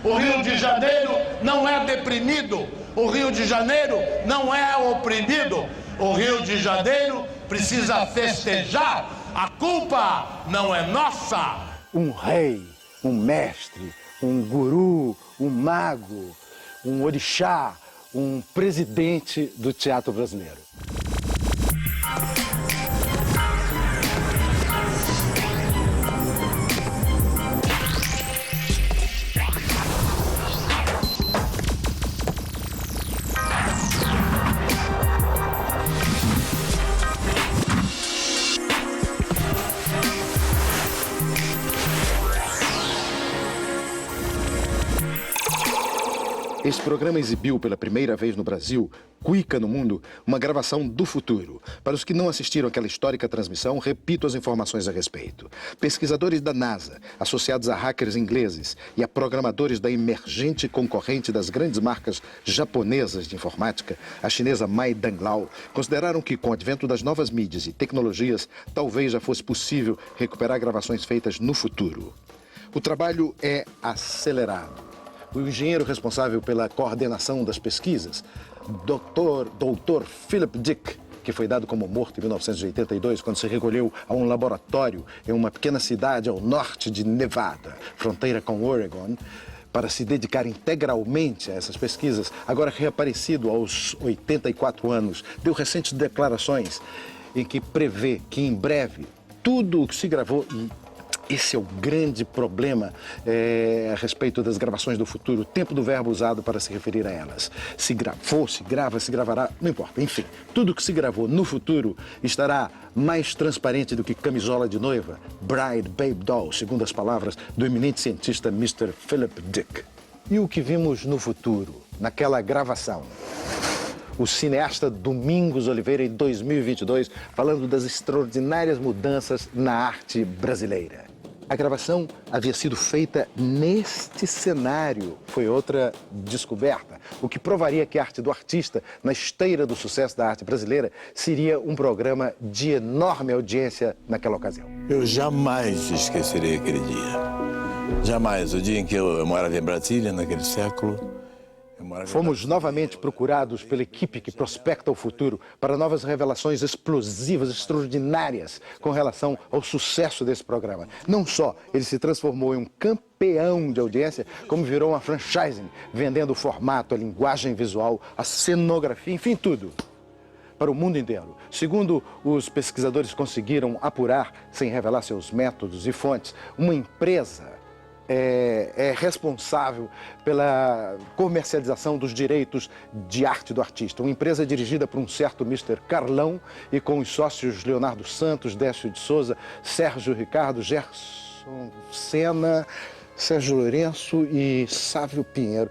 O Rio de Janeiro não é deprimido. O Rio de Janeiro não é oprimido. O Rio de Janeiro precisa festejar. A culpa não é nossa. Um rei, um mestre, um guru, um mago, um orixá, um presidente do teatro brasileiro. Esse programa exibiu pela primeira vez no Brasil, Cuica no Mundo, uma gravação do futuro. Para os que não assistiram àquela histórica transmissão, repito as informações a respeito. Pesquisadores da NASA, associados a hackers ingleses e a programadores da emergente concorrente das grandes marcas japonesas de informática, a chinesa Mai Danglao, consideraram que, com o advento das novas mídias e tecnologias, talvez já fosse possível recuperar gravações feitas no futuro. O trabalho é acelerado. O engenheiro responsável pela coordenação das pesquisas, Dr. Philip Dick, que foi dado como morto em 1982, quando se recolheu a um laboratório em uma pequena cidade ao norte de Nevada, fronteira com Oregon, para se dedicar integralmente a essas pesquisas, agora reaparecido aos 84 anos, deu recentes declarações em que prevê que em breve tudo o que se gravou, e esse é o grande problema a respeito das gravações do futuro, o tempo do verbo usado para se referir a elas. Se gravou, se grava, se gravará, não importa. Enfim, tudo que se gravou no futuro estará mais transparente do que camisola de noiva, bride, babe doll, segundo as palavras do eminente cientista Mr. Philip Dick. E o que vimos no futuro, naquela gravação? O cineasta Domingos Oliveira, em 2022, falando das extraordinárias mudanças na arte brasileira. A gravação havia sido feita neste cenário. Foi outra descoberta, o que provaria que a arte do artista, na esteira do sucesso da arte brasileira, seria um programa de enorme audiência naquela ocasião. Eu jamais esquecerei aquele dia. Jamais. O dia em que eu morava em Brasília, naquele século. Fomos novamente procurados pela equipe que prospecta o futuro para novas revelações explosivas, extraordinárias com relação ao sucesso desse programa. Não só ele se transformou em um campeão de audiência, como virou uma franchising, vendendo o formato, a linguagem visual, a cenografia, enfim, tudo, para o mundo inteiro. Segundo os pesquisadores conseguiram apurar, sem revelar seus métodos e fontes, uma empresa é responsável pela comercialização dos direitos de arte do artista. Uma empresa dirigida por um certo Mr. Carlão e com os sócios Leonardo Santos, Décio de Souza, Sérgio Ricardo, Gerson Senna, Sérgio Lourenço e Sávio Pinheiro.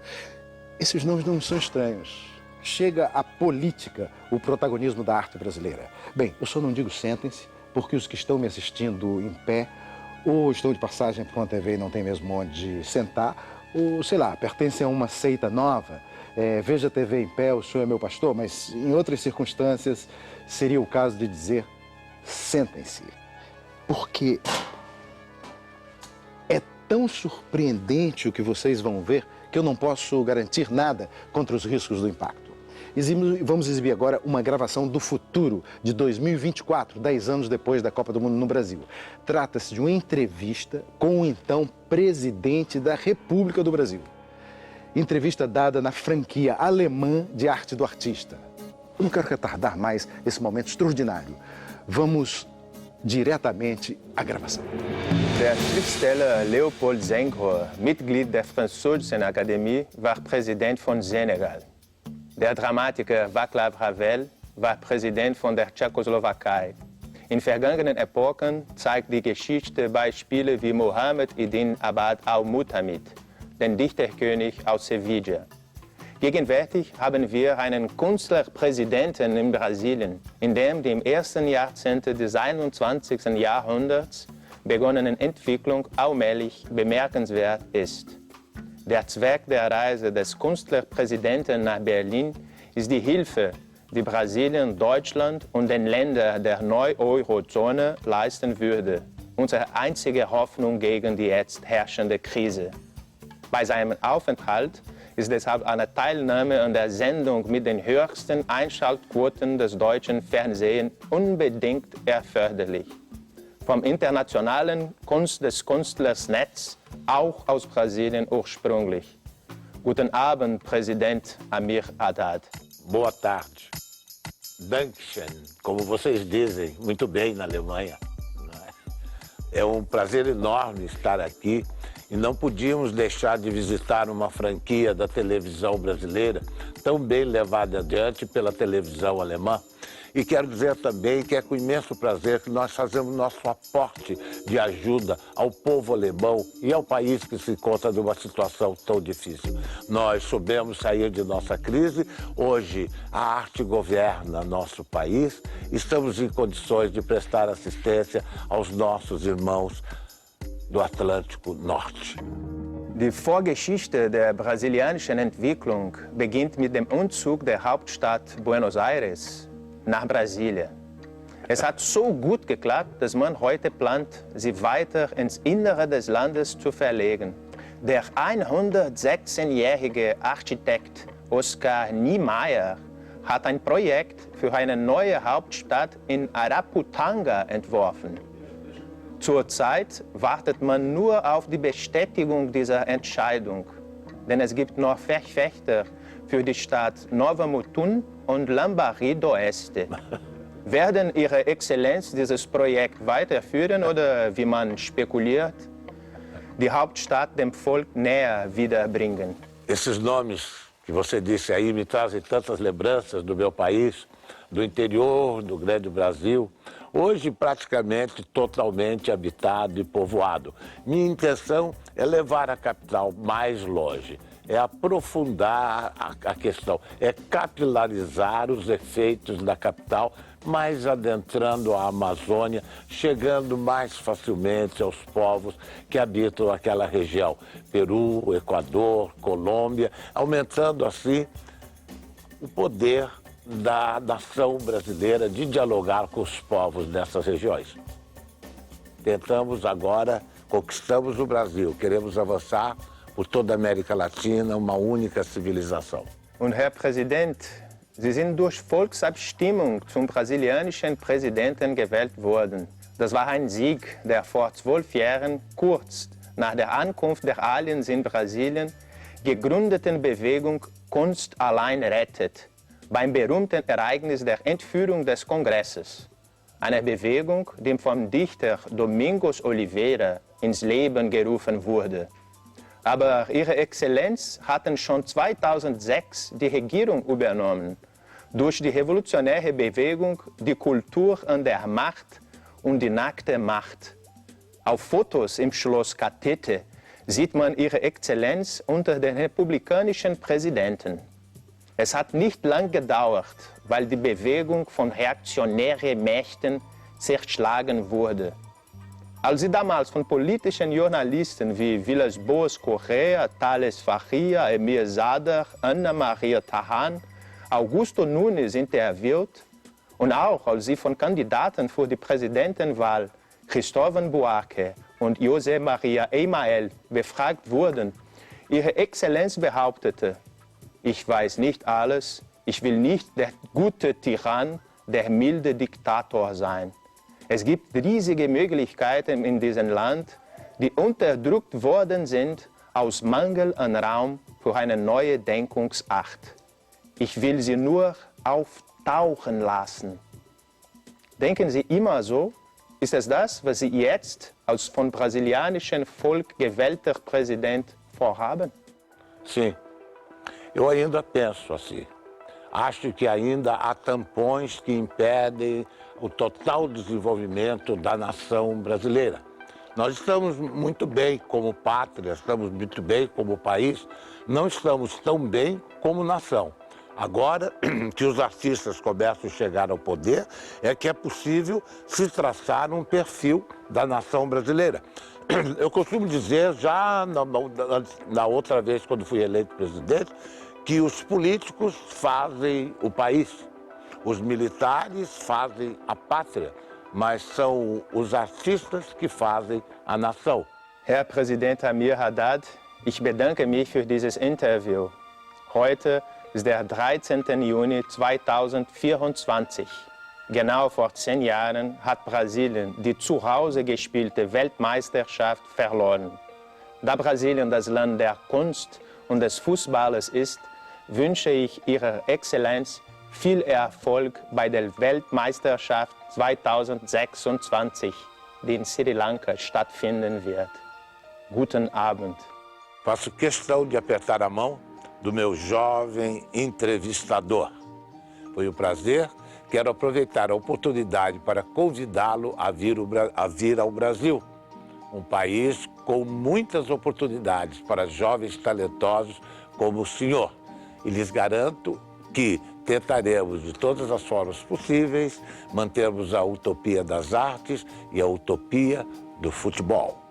Esses nomes não são estranhos. Chega à política o protagonismo da arte brasileira. Bem, eu só não digo sentem-se, porque os que estão me assistindo em pé ou estão de passagem por uma TV e não tem mesmo onde sentar, ou, sei lá, pertencem a uma seita nova. Veja a TV em pé, o senhor é meu pastor, mas em outras circunstâncias seria o caso de dizer sentem-se. Porque é tão surpreendente o que vocês vão ver que eu não posso garantir nada contra os riscos do impacto. Vamos exibir agora uma gravação do futuro de 2024, 10 anos depois da Copa do Mundo no Brasil. Trata-se de uma entrevista com o então presidente da República do Brasil. Entrevista dada na franquia alemã de arte do artista. Eu não quero retardar mais esse momento extraordinário. Vamos diretamente à gravação. Der Schriftsteller Leopold Senghor, Mitglied der Französischen Akademie, war Präsident von Senegal. Der Dramatiker Václav Havel war Präsident von der Tschechoslowakei. In vergangenen Epochen zeigt die Geschichte Beispiele wie Mohammed Eddin Abad al-Mutamid, den Dichterkönig aus Sevilla. Gegenwärtig haben wir einen Künstlerpräsidenten in Brasilien, in dem die im ersten Jahrzehnt des 21. Jahrhunderts begonnenen Entwicklung allmählich bemerkenswert ist. Der Zweck der Reise des Künstlerpräsidenten nach Berlin ist die Hilfe, die Brasilien, Deutschland und den Ländern der Neu-Eurozone leisten würde. Unsere einzige Hoffnung gegen die jetzt herrschende Krise. Bei seinem Aufenthalt ist deshalb eine Teilnahme an der Sendung mit den höchsten Einschaltquoten des deutschen Fernsehens unbedingt erforderlich. Vom internationalen Kunst des Künstlers Netz, auch aus Brasilien ursprünglich. Guten Abend, Präsident Amir Haddad. Boa tarde. Dankeschön, como vocês dizem muito bem na Alemanha. É prazer enorme estar aqui e não podíamos deixar de visitar uma franquia da televisão brasileira tão bem levada adiante pela televisão alemã. E quero dizer também que é com imenso prazer que nós fazemos nosso aporte de ajuda ao povo alemão e ao país que se encontra numa situação tão difícil. Nós soubemos sair de nossa crise, hoje a arte governa nosso país, estamos em condições de prestar assistência aos nossos irmãos do Atlântico Norte. Die Vorgeschichte der brasilianischen Entwicklung beginnt mit dem Umzug der Hauptstadt Buenos Aires nach Brasilien. Es hat so gut geklappt, dass man heute plant, sie weiter ins Innere des Landes zu verlegen. Der 116-jährige Architekt Oscar Niemeyer hat ein Projekt für eine neue Hauptstadt in Araputanga entworfen. Zurzeit wartet man nur auf die Bestätigung dieser Entscheidung, denn es gibt noch Verfechter für die Stadt Nova Mutum und Lambari do Oeste. Werden Ihre Exzellenz dieses Projekt weiterführen oder, wie man spekuliert, die Hauptstadt dem Volk näher wiederbringen? Esses nomes que você disse aí me trazem tantas lembranças do meu país, do interior do grande Brasil, hoje praticamente totalmente habitado e povoado. Minha intenção é levar a capital mais longe, é aprofundar a questão, é capilarizar os efeitos da capital, mais adentrando a Amazônia, chegando mais facilmente aos povos que habitam aquela região, Peru, Equador, Colômbia, aumentando assim o poder da nação brasileira de dialogar com os povos dessas regiões. Tentamos agora, conquistamos o Brasil, queremos avançar por toda a América Latina, uma única civilização. Und Herr Präsident, Sie sind durch Volksabstimmung zum brasilianischen Präsidenten gewählt worden. Das war ein Sieg der vor 12 Jahren, kurz nach der Ankunft der Aliens in Brasilien, gegründeten Bewegung Kunst allein rettet, beim berühmten Ereignis der Entführung des Kongresses. Eine Bewegung, die vom Dichter Domingos Oliveira ins Leben gerufen wurde. Aber Ihre Exzellenz hatten schon 2006 die Regierung übernommen. Durch die revolutionäre Bewegung, die Kultur an der Macht und die nackte Macht. Auf Fotos im Schloss Catete sieht man Ihre Exzellenz unter den republikanischen Präsidenten. Es hat nicht lang gedauert, weil die Bewegung von reaktionären Mächten zerschlagen wurde. Als sie damals von politischen Journalisten wie Vilas Boas Correa, Thales Faria, Emir Zadar, Ana Maria Tahan, Augusto Nunes interviewt und auch als sie von Kandidaten für die Präsidentenwahl Cristóvão Buarque und José Maria Emael befragt wurden, Ihre Exzellenz behauptete, ich weiß nicht alles, ich will nicht der gute Tyrann, der milde Diktator sein. Es gibt riesige Möglichkeiten in diesem Land, die unterdrückt worden sind aus Mangel an Raum für eine neue Denkungsart. Ich will sie nur auftauchen lassen. Denken Sie immer so? Ist es das, was Sie jetzt als vom brasilianischen Volk gewählter Präsident vorhaben? Sim, eu ainda penso assim. Acho que ainda há tampões que impedem o total desenvolvimento da nação brasileira. Nós estamos muito bem como pátria, estamos muito bem como país, não estamos tão bem como nação. Agora que os artistas começam a chegar ao poder, é que é possível se traçar um perfil da nação brasileira. Eu costumo dizer, já na outra vez, quando fui eleito presidente, que os políticos fazem o país, os militares fazem a pátria, mas são os artistas que fazem a nação. Herr Präsident Amir Haddad, Ich bedanke mich für dieses Interview. Heute ist der 13. Juni 2024. Genau vor 10 Jahren hat Brasilien die zu Hause gespielte Weltmeisterschaft verloren. Da Brasilien das Land der Kunst und des Fußballs ist, wünsche ich Ihrer Exzellenz viel Erfolg bei der Weltmeisterschaft 2026, die in Sri Lanka stattfinden wird. Guten Abend. Faço questão de apertar a mão do meu jovem entrevistador. Foi um prazer. Quero aproveitar a oportunidade para convidá-lo a vir ao Brasil, um país com muitas oportunidades para jovens talentosos como o senhor. E lhes garanto que tentaremos, de todas as formas possíveis, mantermos a utopia das artes e a utopia do futebol.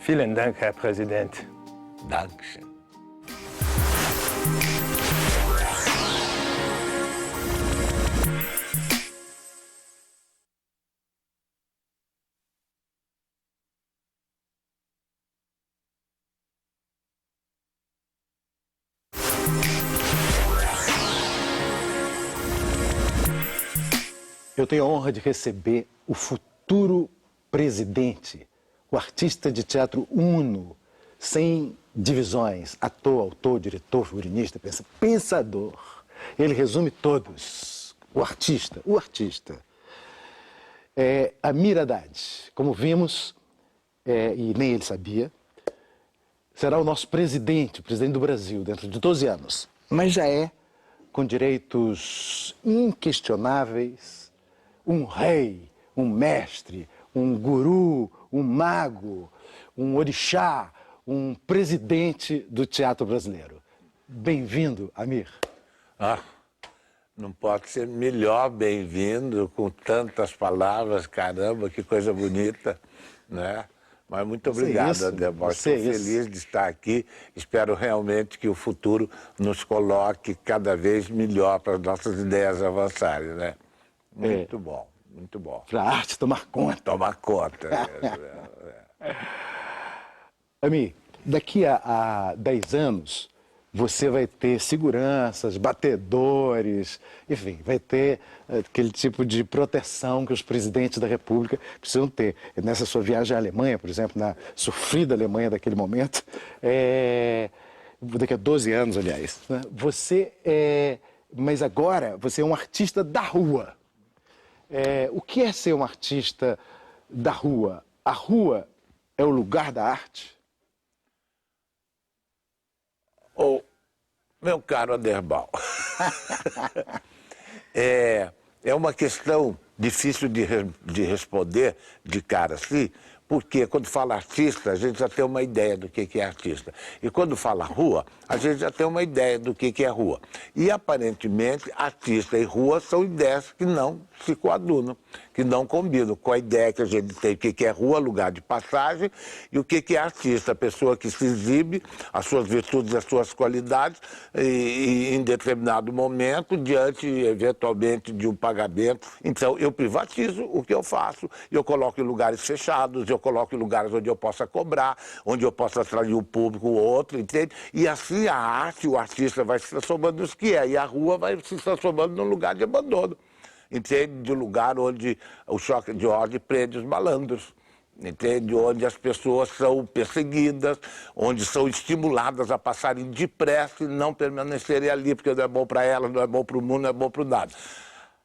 Vielen Dank, Herr Präsident. Dankeschön. Eu tenho a honra de receber o futuro presidente, o artista de teatro uno, sem divisões, ator, autor, diretor, figurinista, pensador. Ele resume todos. O artista. Amir Haddad, como vimos, e nem ele sabia, será o nosso presidente, o presidente do Brasil, dentro de 12 anos. Mas já é, com direitos inquestionáveis, um rei, um mestre, um guru, um mago, um orixá, um presidente do teatro brasileiro. Bem-vindo, Amir. Não pode ser melhor bem-vindo, com tantas palavras, caramba, que coisa bonita, né? Mas muito obrigado, Ademar. Estou feliz de estar aqui. Espero realmente que o futuro nos coloque cada vez melhor para as nossas ideias avançarem, né? Muito bom, muito bom. Para a arte tomar conta. Tomar conta. Amir, daqui a 10 anos, você vai ter seguranças, batedores, enfim, vai ter aquele tipo de proteção que os presidentes da República precisam ter. Nessa sua viagem à Alemanha, por exemplo, na sofrida Alemanha daquele momento, daqui a 12 anos, aliás, né? Mas agora você é um artista da rua. O que é ser um artista da rua? A rua é o lugar da arte? Meu caro Aderbal, é uma questão difícil de responder de cara assim, porque quando fala artista, a gente já tem uma ideia do que é artista. E quando fala rua, a gente já tem uma ideia do que é rua. E, aparentemente, artista e rua são ideias que não se coadunam, que não combinam com a ideia que a gente tem, o que é rua, lugar de passagem, e o que é artista, a pessoa que se exibe, as suas virtudes, as suas qualidades, e em determinado momento, diante, eventualmente, de um pagamento. Então, eu privatizo o que eu faço, eu coloco em lugares fechados, eu coloco em lugares onde eu possa cobrar, onde eu possa atrair o público ou outro, entende? E assim a arte, o artista vai se transformando nos que é, e a rua vai se transformando num lugar de abandono, entende? De um lugar onde o choque de ordem prende os malandros, entende? Onde as pessoas são perseguidas, onde são estimuladas a passarem depressa e não permanecerem ali, porque não é bom para elas, não é bom para o mundo, não é bom para o nada.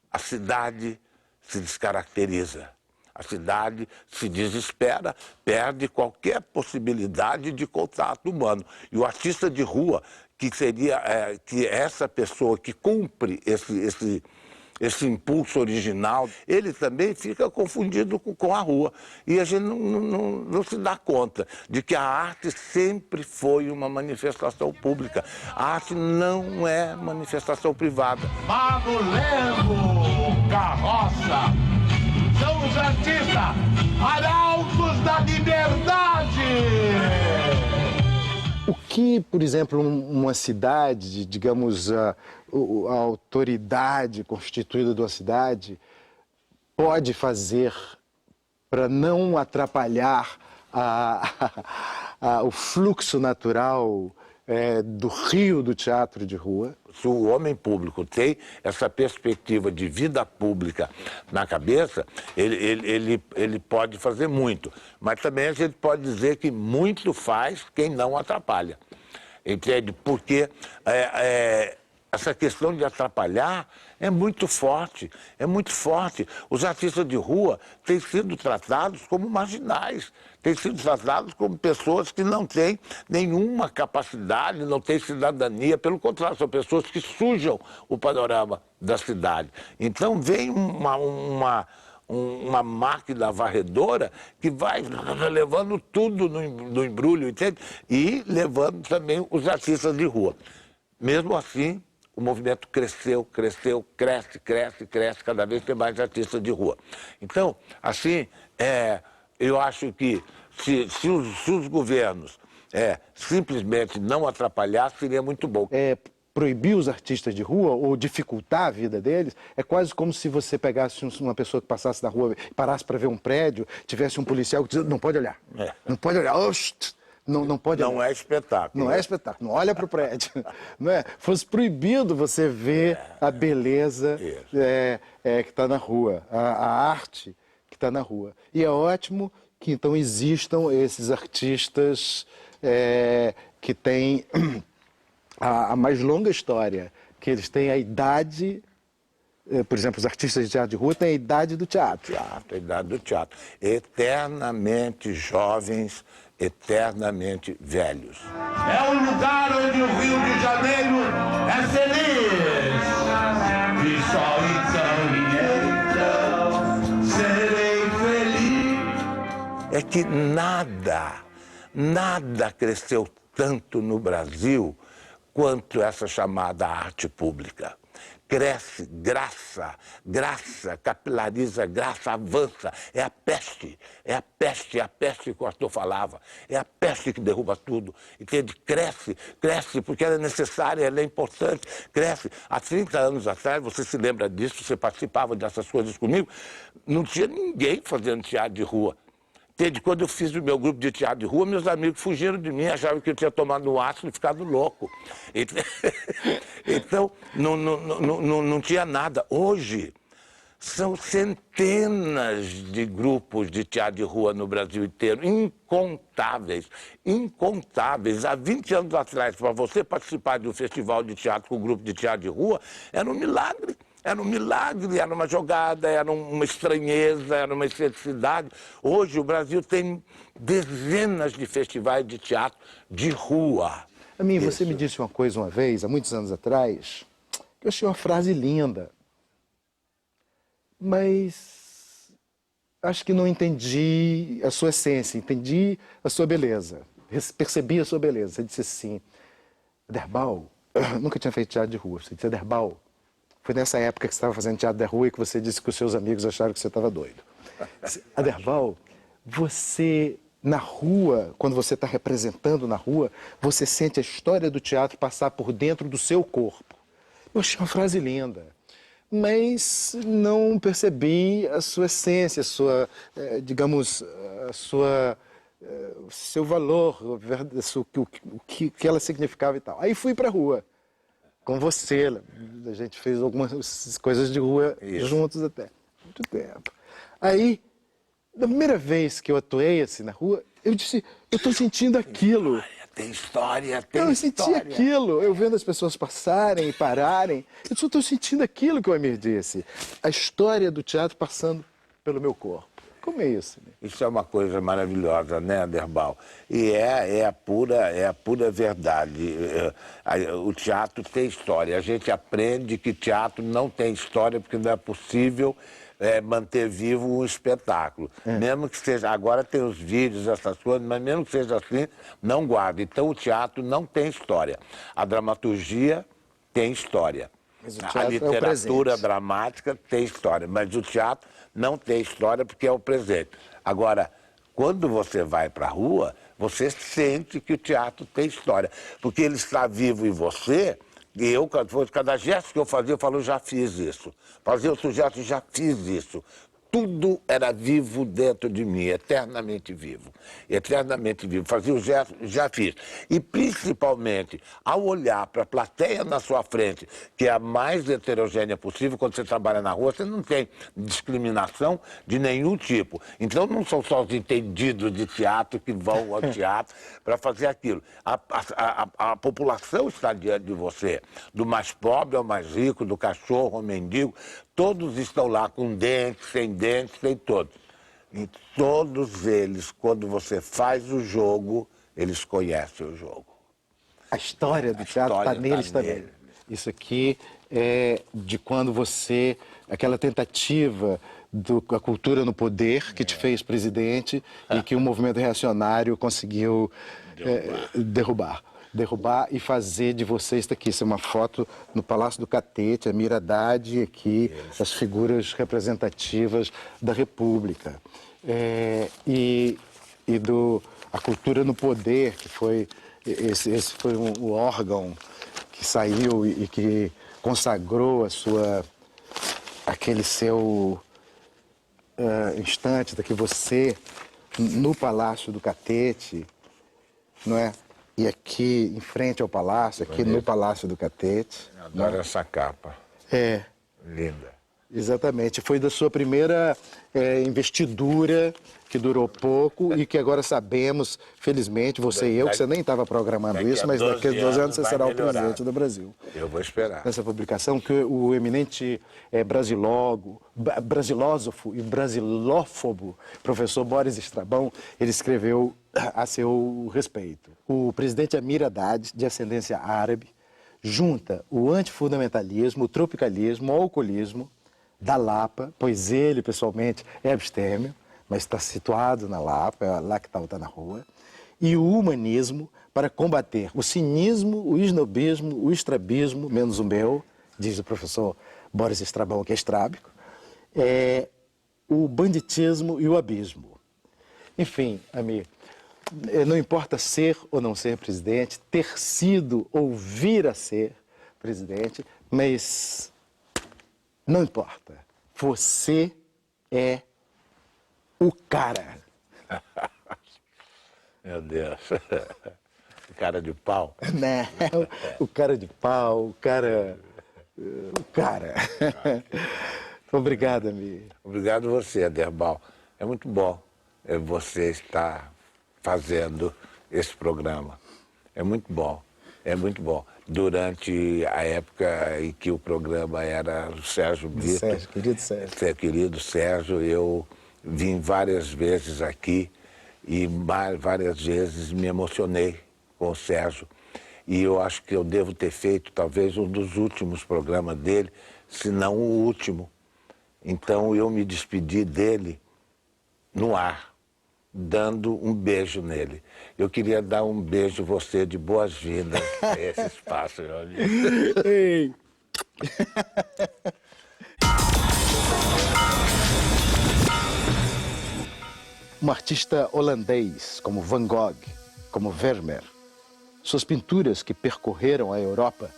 A cidade se descaracteriza. A cidade se desespera, perde qualquer possibilidade de contato humano. E o artista de rua, que seria que essa pessoa que cumpre esse impulso original, ele também fica confundido com a rua. E a gente não se dá conta de que a arte sempre foi uma manifestação pública. A arte não é manifestação privada. Mago Lemos, Carroça, são os artistas arautos da liberdade. O que, por exemplo, uma cidade, digamos, a autoridade constituída de uma cidade pode fazer para não atrapalhar o fluxo natural do rio do teatro de rua? Se o homem público tem essa perspectiva de vida pública na cabeça, ele pode fazer muito. Mas também a gente pode dizer que muito faz quem não atrapalha. Entende? Porque essa questão de atrapalhar é muito forte, é muito forte. Os artistas de rua têm sido tratados como marginais, têm sido tratados como pessoas que não têm nenhuma capacidade, não têm cidadania. Pelo contrário, são pessoas que sujam o panorama da cidade. Então vem uma máquina varredora que vai levando tudo no embrulho, entende? E levando também os artistas de rua. Mesmo assim, o movimento cresce, cada vez tem mais artistas de rua. Então, assim, eu acho que se os governos simplesmente não atrapalhar, seria muito bom. Proibir os artistas de rua ou dificultar a vida deles é quase como se você pegasse uma pessoa que passasse na rua, parasse para ver um prédio, tivesse um policial que dizia, não pode olhar, não pode olhar, não pode olhar. Não é espetáculo. Não é espetáculo, não olha para o prédio. Não é? Fosse proibido você ver a beleza que está na rua, a arte que está na rua. E é ótimo que então existam esses artistas que têm a mais longa história, que eles têm a idade, por exemplo, os artistas de teatro de rua têm a idade do teatro. A idade do teatro. Eternamente jovens, eternamente velhos. É um lugar onde o Rio de Janeiro é feliz. E só então serei feliz. É que nada cresceu tanto no Brasil quanto essa chamada arte pública. Cresce, graça, capilariza, graça, avança. É a peste que o Arthur falava. É a peste que derruba tudo. Entende? Cresce, porque ela é necessária, ela é importante. Cresce. Há 30 anos atrás, você se lembra disso, você participava dessas coisas comigo, não tinha ninguém fazendo teatro de rua. Entende? Quando eu fiz o meu grupo de teatro de rua, meus amigos fugiram de mim, achavam que eu tinha tomado um ácido e ficado louco. Então, não tinha nada. Hoje, são centenas de grupos de teatro de rua no Brasil inteiro, incontáveis. Há 20 anos atrás, para você participar de um festival de teatro com um grupo de teatro de rua, era um milagre. Era um milagre, era uma jogada, era uma estranheza, era uma excentricidade. Hoje o Brasil tem dezenas de festivais de teatro de rua. A mim, você me disse uma coisa uma vez, há muitos anos atrás, que eu achei uma frase linda. Mas acho que não entendi a sua essência, entendi a sua beleza. Percebi a sua beleza. Você disse assim, Aderbal, nunca tinha feito teatro de rua. Você disse, Aderbal, foi nessa época que você estava fazendo teatro da rua e que você disse que os seus amigos acharam que você estava doido. Aderbal, você, na rua, quando você está representando na rua, você sente a história do teatro passar por dentro do seu corpo. Eu achei uma frase linda, mas não percebi a sua essência, a sua, digamos, o seu valor, o que ela significava e tal. Aí fui para a rua. Com você, a gente fez algumas coisas de rua juntos até, muito tempo. Aí, da primeira vez que eu atuei assim na rua, eu disse, eu estou sentindo aquilo. Tem história. Eu senti aquilo, eu vendo as pessoas passarem e pararem, eu só estou sentindo aquilo que o Amir disse. A história do teatro passando pelo meu corpo. Como é isso? Isso é uma coisa maravilhosa, né, Aderbal? E é a pura verdade. O teatro tem história. A gente aprende que teatro não tem história porque não é possível manter vivo um espetáculo. Mesmo que seja... Agora tem os vídeos, essas coisas, mas mesmo que seja assim, não guarda. Então o teatro não tem história. A dramaturgia tem história. A literatura dramática tem história, mas o teatro não tem história porque é o presente. Agora, quando você vai para a rua, você sente que o teatro tem história, porque ele está vivo em você, e eu, cada gesto que eu fazia, eu falo, já fiz isso. Fazia outro gesto, já fiz isso. tudo era vivo dentro de mim, eternamente vivo. Eternamente vivo. Fazia o gesto, já fiz. E principalmente, ao olhar para a plateia na sua frente, que é a mais heterogênea possível, quando você trabalha na rua, você não tem discriminação de nenhum tipo. Então não são só os entendidos de teatro que vão ao teatro para fazer aquilo. A população está diante de você, do mais pobre ao mais rico, do cachorro ao mendigo, todos estão lá com dentes, sem dentes, sem todos. E todos eles, quando você faz o jogo, eles conhecem o jogo. A história do teatro está neles também. Isso aqui é de quando você... Aquela tentativa da cultura no poder que te fez presidente e que o movimento reacionário conseguiu derrubar e fazer de você isso aqui. Isso é uma foto no Palácio do Catete, a Mira Haddad aqui, as figuras representativas da República. A cultura no poder, que foi... Esse foi um órgão que saiu e que consagrou aquele seu instante, que você, no Palácio do Catete, não é? E aqui, em frente ao palácio, aqui no Palácio do Catete. Adoro essa capa. É. Linda. Exatamente. Foi da sua primeira investidura, que durou pouco e que agora sabemos, felizmente, você e eu, que você nem estava programando isso, mas daqui a 12 anos você será o presidente do Brasil. Eu vou esperar. Nessa publicação, que o eminente brasilósofo e brasilófobo professor Boris Estrabão, ele escreveu a seu respeito. O presidente Amir Haddad, de ascendência árabe, junta o antifundamentalismo, o tropicalismo, o alcoolismo da Lapa, pois ele, pessoalmente, é abstêmio, mas está situado na Lapa, é lá que está na rua, e o humanismo para combater o cinismo, o esnobismo, o estrabismo, menos o meu, diz o professor Boris Estrabão, que é estrábico, o banditismo e o abismo. Enfim, Amir, não importa ser ou não ser presidente, ter sido ou vir a ser presidente, mas não importa. Você é o cara. Meu Deus. O cara de pau. Não, o cara de pau, o cara. Obrigado, Amir. Obrigado você, Aderbal. É muito bom você estar fazendo esse programa. É muito bom, é muito bom. Durante a época em que o programa era o Sérgio Brito. Sérgio, querido Sérgio. Querido Sérgio, eu vim várias vezes aqui e várias vezes me emocionei com o Sérgio. E eu acho que eu devo ter feito talvez um dos últimos programas dele, se não o último. Então eu me despedi dele no ar, dando um beijo nele. Eu queria dar um beijo a você de boas-vindas a esse espaço, meu amigo. Ei. Um artista holandês como Van Gogh, como Vermeer, suas pinturas que percorreram a Europa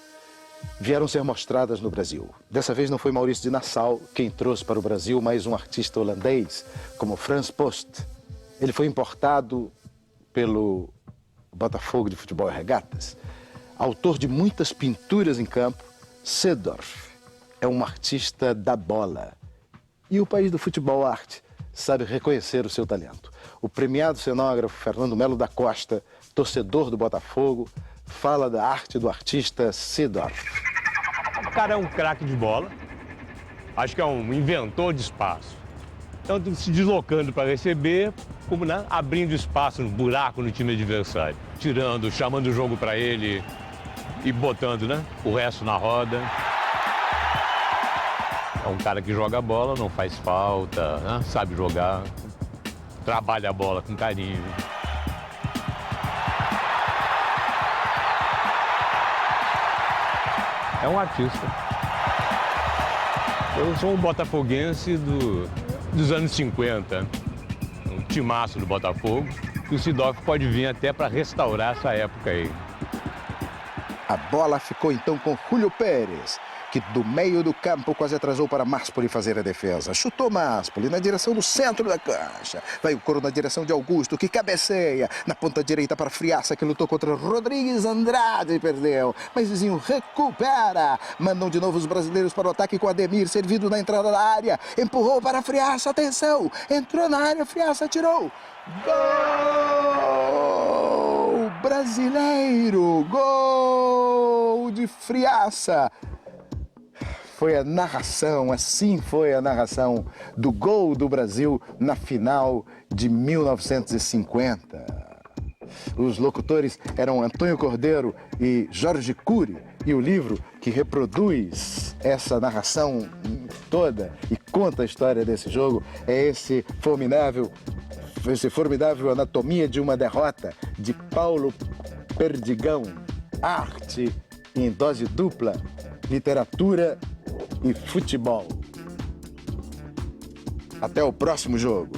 vieram ser mostradas no Brasil. Dessa vez não foi Maurício de Nassau quem trouxe para o Brasil mais um artista holandês como Frans Post. Ele foi importado pelo Botafogo de Futebol e Regatas. Autor de muitas pinturas em campo, Seedorf é um artista da bola. E o país do futebol arte sabe reconhecer o seu talento. O premiado cenógrafo Fernando Melo da Costa, torcedor do Botafogo, fala da arte do artista Seedorf. O cara é um craque de bola, acho que é um inventor de espaço. Tanto se deslocando para receber, como abrindo espaço, no buraco no time adversário. Tirando, chamando o jogo para ele e botando o resto na roda. É um cara que joga bola, não faz falta, sabe jogar, trabalha a bola com carinho. É um artista. Eu sou um botafoguense dos anos 50, um timaço do Botafogo, que o Seedorf pode vir até para restaurar essa época aí. A bola ficou então com Julio Pérez, que que do meio do campo quase atrasou para Máspoli fazer a defesa. Chutou Máspoli na direção do centro da cancha. Vai o Coro na direção de Augusto, que cabeceia. Na ponta direita para Friaça, que lutou contra Rodrigues Andrade e perdeu. Mas Zizinho recupera. Mandam de novo os brasileiros para o ataque com Ademir, servido na entrada da área. Empurrou para Friaça, atenção. Entrou na área, Friaça atirou. Gol brasileiro! Gol de Friaça! Foi a narração, assim foi a narração do gol do Brasil na final de 1950. Os locutores eram Antônio Cordeiro e Jorge Cury, e o livro que reproduz essa narração toda e conta a história desse jogo é esse formidável Anatomia de uma Derrota, de Paulo Perdigão. Arte em dose dupla, literatura e futebol. Até o próximo jogo.